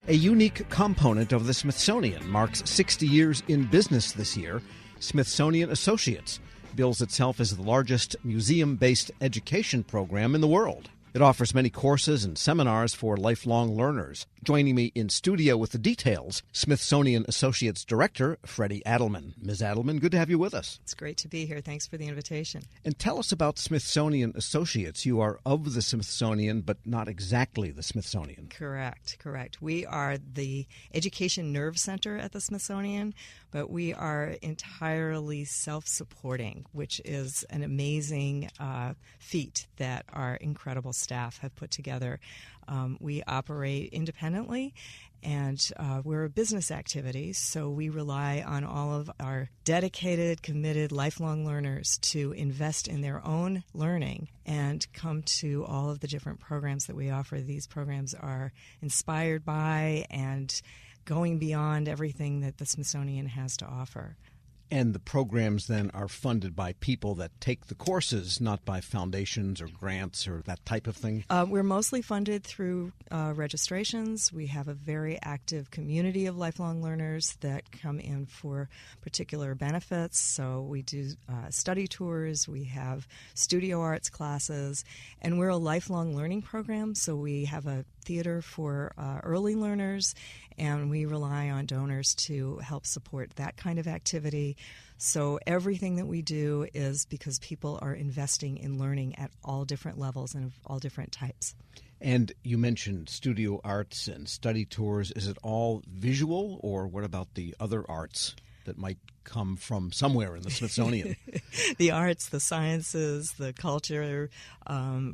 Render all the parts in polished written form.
A unique component of the Smithsonian marks 60 years in business this year. Smithsonian Associates bills itself as the largest museum-based education program in the world. It offers many courses and seminars for lifelong learners. Joining me in studio with the details, Smithsonian Associates Director Fredie Adelman. Ms. Adelman, good to have you with us. It's great to be here. Thanks for the invitation. And tell us about Smithsonian Associates. You are of the Smithsonian, but not exactly the Smithsonian. Correct. We are the education nerve center at the Smithsonian, but we are entirely self-supporting, which is an amazing feat that our incredible staff have put together. We operate independently, and we're a business activity, so we rely on all of our dedicated, committed, lifelong learners to invest in their own learning and come to all of the different programs that we offer. These programs are inspired by and going beyond everything that the Smithsonian has to offer. And the programs then are funded by people that take the courses, not by foundations or grants or that type of thing? We're mostly funded through registrations. We have a very active community of lifelong learners that come in for particular benefits. So we do study tours, we have studio arts classes, and we're a lifelong learning program. So we have a theater for early learners, and we rely on donors to help support that kind of activity. So everything that we do is because people are investing in learning at all different levels and of all different types. And you mentioned studio arts and study tours. Is it all visual, or what about the other arts that might come from somewhere in the Smithsonian? The arts, the sciences, the culture.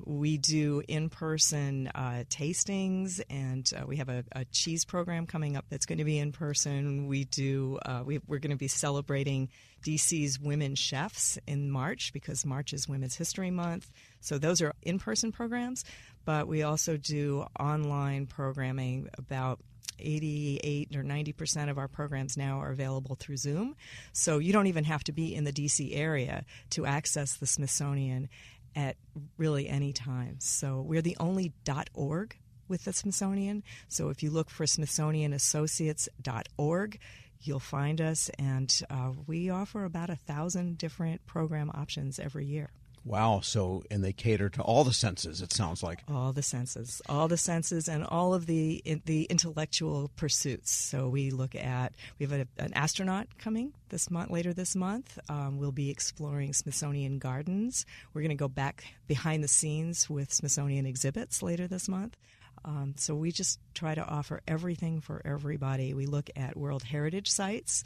We do in-person tastings, and we have a cheese program coming up that's going to be in person. We're going to be celebrating DC's women chefs in March, because March is Women's History Month. So those are in-person programs, but we also do online programming. About 88 or 90% of our programs now are available through Zoom. So you don't even have to be in the D.C. area to access the Smithsonian at really any time. So we're the only .org with the Smithsonian. So if you look for SmithsonianAssociates.org, you'll find us, and we offer about 1,000 different program options every year. Wow. So, and they cater to all the senses, it sounds like. All the senses, and all of the intellectual pursuits. So we have an astronaut coming this month. Later this month, we'll be exploring Smithsonian gardens. We're going to go back behind the scenes with Smithsonian exhibits later this month. So we just try to offer everything for everybody. We look at World Heritage sites,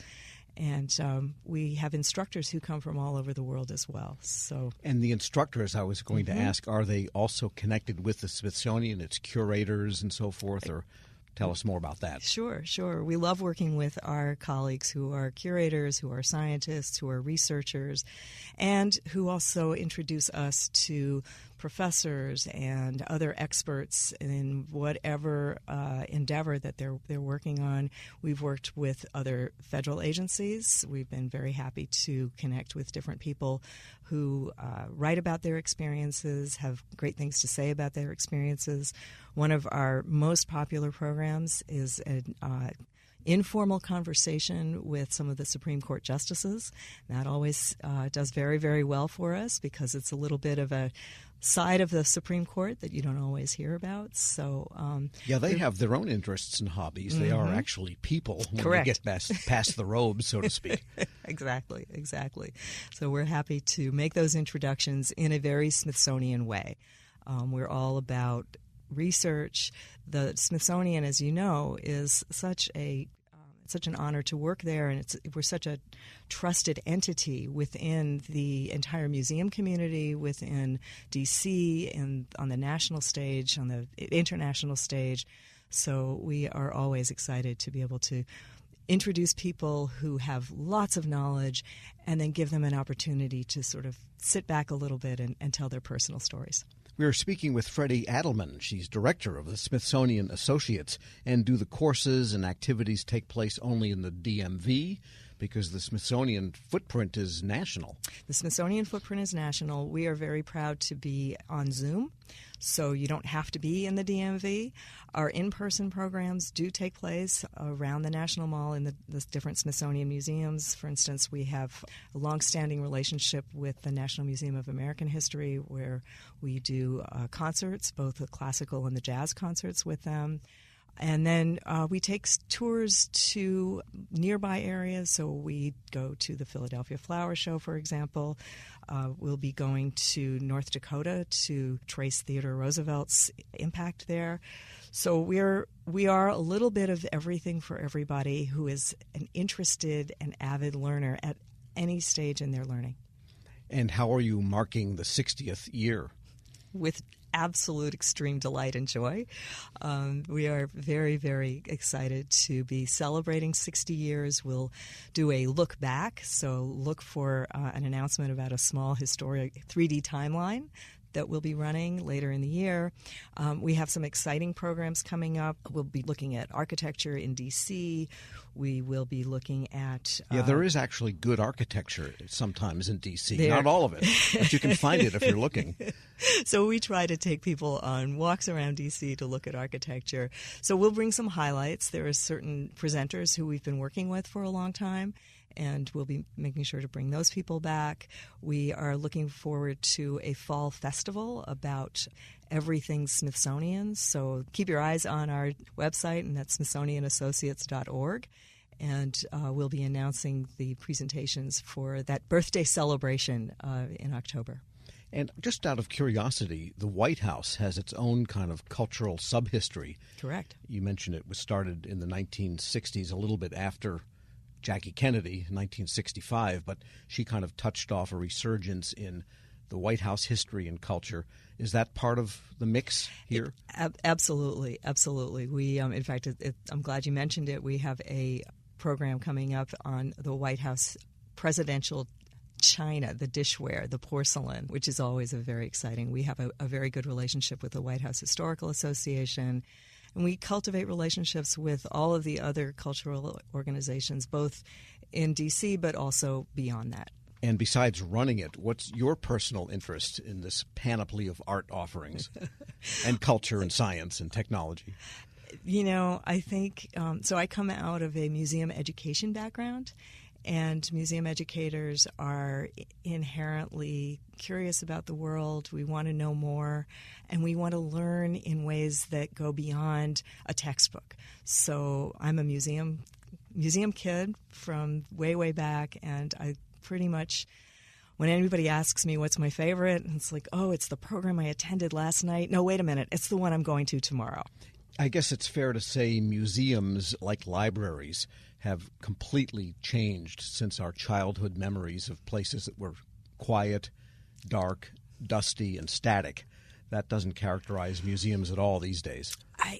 and we have instructors who come from all over the world as well. And the instructors, I was going to ask, are they also connected with the Smithsonian? It's curators and so forth, or tell us more about that. Sure. We love working with our colleagues who are curators, who are scientists, who are researchers, and who also introduce us to professors and other experts in whatever endeavor that they're working on. We've worked with other federal agencies. We've been very happy to connect with different people who write about their experiences, have great things to say about their experiences. One of our most popular programs is an informal conversation with some of the Supreme Court justices. That always does very, very well for us, because it's a little bit of a side of the Supreme Court that you don't always hear about. So they have their own interests and hobbies. They are actually people when Correct. They get past the robes, so to speak. Exactly. So we're happy to make those introductions in a very Smithsonian way. We're all about research. The Smithsonian, as you know, is such an honor to work there, and we're such a trusted entity within the entire museum community, within D.C., and on the national stage, on the international stage. So we are always excited to be able to introduce people who have lots of knowledge and then give them an opportunity to sort of sit back a little bit and tell their personal stories. We are speaking with Fredie Adelman. She's director of the Smithsonian Associates. And do the courses and activities take place only in the DMV? because the Smithsonian footprint is national. The Smithsonian footprint is national. We are very proud to be on Zoom, so you don't have to be in the DMV. Our in-person programs do take place around the National Mall in the different Smithsonian museums. For instance, we have a long-standing relationship with the National Museum of American History, where we do concerts, both the classical and the jazz concerts with them. And then we take tours to nearby areas. So we go to the Philadelphia Flower Show, for example. We'll be going to North Dakota to trace Theodore Roosevelt's impact there. So we are a little bit of everything for everybody who is an interested and avid learner at any stage in their learning. And how are you marking the 60th year? With absolute extreme delight and joy. We are very, very excited to be celebrating 60 years. We'll do a look back, so look for an announcement about a small historic 3D timeline that we'll be running later in the year. We have some exciting programs coming up. We'll be looking at architecture in D.C. We will be looking at... there is actually good architecture sometimes in D.C. Not all of it, but you can find it if you're looking. So we try to take people on walks around D.C. to look at architecture. So we'll bring some highlights. There are certain presenters who we've been working with for a long time, and we'll be making sure to bring those people back. We are looking forward to a fall festival about everything Smithsonian. So keep your eyes on our website, and that's smithsonianassociates.org. And we'll be announcing the presentations for that birthday celebration in October. And just out of curiosity, the White House has its own kind of cultural subhistory. Correct. You mentioned it was started in the 1960s, a little bit after Jackie Kennedy, 1965, but she kind of touched off a resurgence in the White House history and culture. Is that part of the mix here? Absolutely, absolutely. We, in fact, I'm glad you mentioned it. We have a program coming up on the White House presidential china, the dishware, the porcelain, which is always very exciting. We have a very good relationship with the White House Historical Association. And we cultivate relationships with all of the other cultural organizations, both in D.C. but also beyond that. And besides running it, what's your personal interest in this panoply of art offerings and culture and science and technology? You know, I think, so I come out of a museum education background, and museum educators are inherently curious about the world. We want to know more, and we want to learn in ways that go beyond a textbook. So I'm a museum kid from way, way back, and I pretty much, when anybody asks me what's my favorite, it's like, oh, it's the program I attended last night. No, wait a minute, it's the one I'm going to tomorrow. I guess it's fair to say museums, like libraries, have completely changed since our childhood memories of places that were quiet, dark, dusty, and static. That doesn't characterize museums at all these days.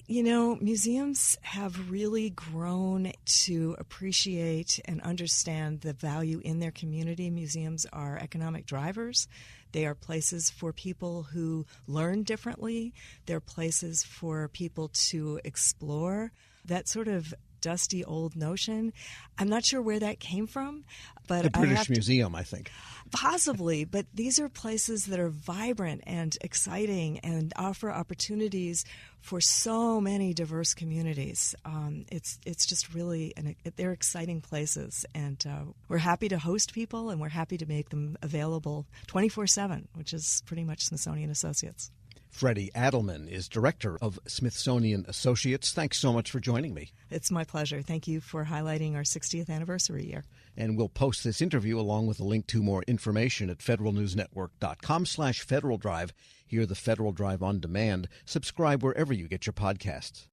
Museums have really grown to appreciate and understand the value in their community. Museums are economic drivers. They are places for people who learn differently. They're places for people to explore. That sort of dusty old notion, I'm not sure where that came from, but the British Museum, I think. Possibly, but these are places that are vibrant and exciting and offer opportunities for so many diverse communities. It's just really, they're exciting places, and we're happy to host people, and we're happy to make them available 24/7, which is pretty much Smithsonian Associates. Fredie Adelman is director of Smithsonian Associates. Thanks so much for joining me. It's my pleasure. Thank you for highlighting our 60th anniversary year. And we'll post this interview along with a link to more information at federalnewsnetwork.com/Federal Drive. Hear the Federal Drive on demand. Subscribe wherever you get your podcasts.